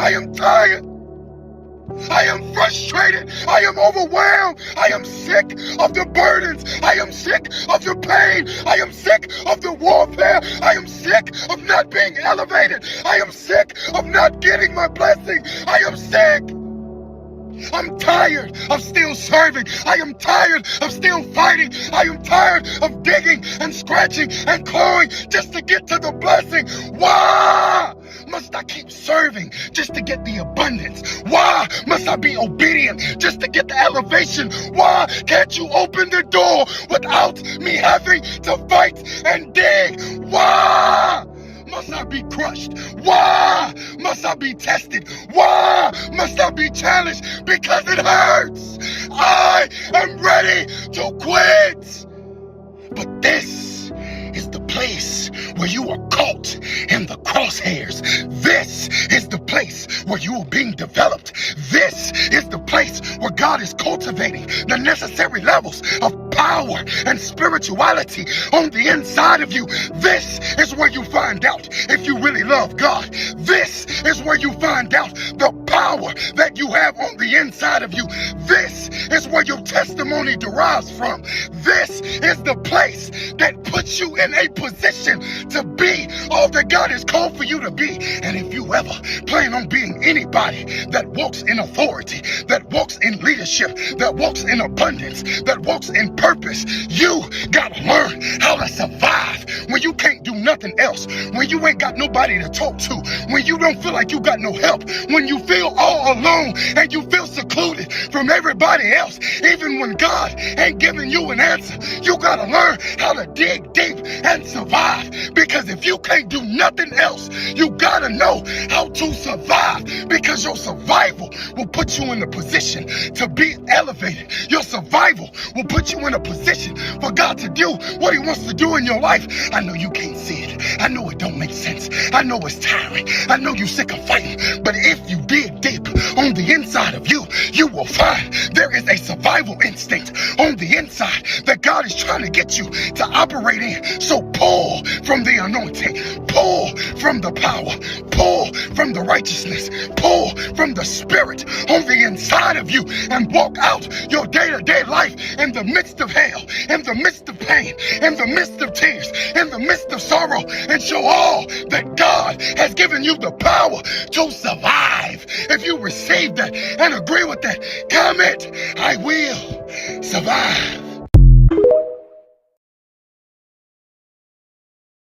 I am tired. I am frustrated. I am overwhelmed. I am sick of the burdens. I am sick of the pain. I am sick of the warfare. I am sick of not being elevated. I am sick of not getting my blessing. I am sick. I'm tired of still serving. I am tired of still fighting. I am tired of digging and scratching and clawing just to get to the blessing. Why must I keep serving just to get the abundance? Why must I be obedient just to get the elevation? Why can't you open the door without me having to fight and dig? Why must I be crushed? Why must I be tested? Why must I be challenged? Because it hurts. I am ready to quit. But this is the place where you are caught in the crosshairs. This is the place where you are being developed. This is the place where God is cultivating the necessary levels of power and spirituality on the inside of you. This is where you find out if you really love God. This is where you find out the power that you have on the inside of you. This is where your testimony derives from. This is the place that puts you in a position to be all that God has called for you to be. And if you ever plan on being anybody that walks in authority, that walks in leadership, that walks in abundance, that walks in purpose, you gotta learn how to survive when you can't do nothing else, when you ain't got nobody to talk to, when you don't feel like you got no help, when you feel all alone and you feel secluded from everybody else. Even when God ain't giving you an answer, you gotta learn how to dig deep and survive. Because if you can't do nothing else, you gotta know how to survive, because your survival will put you in a position to be elevated. Your survival will put you in a position for God to do what he wants to do in your life. I know you can't see it. I know it don't make sense. I know it's tiring. I know you're sick of fighting. But if you dig deep on the inside of you, you will find there is a survival instinct on the inside that God is trying to get you to operate in. So pull from the anointing, pull from the power, pull from the righteousness, pull from the spirit on the inside of you, and walk out your day-to-day life in the midst of hell, in the midst of pain, in the midst of tears, in the midst of sorrow, and show all that God has given you the power to survive. If you receive that and agree with that, comment, I will survive.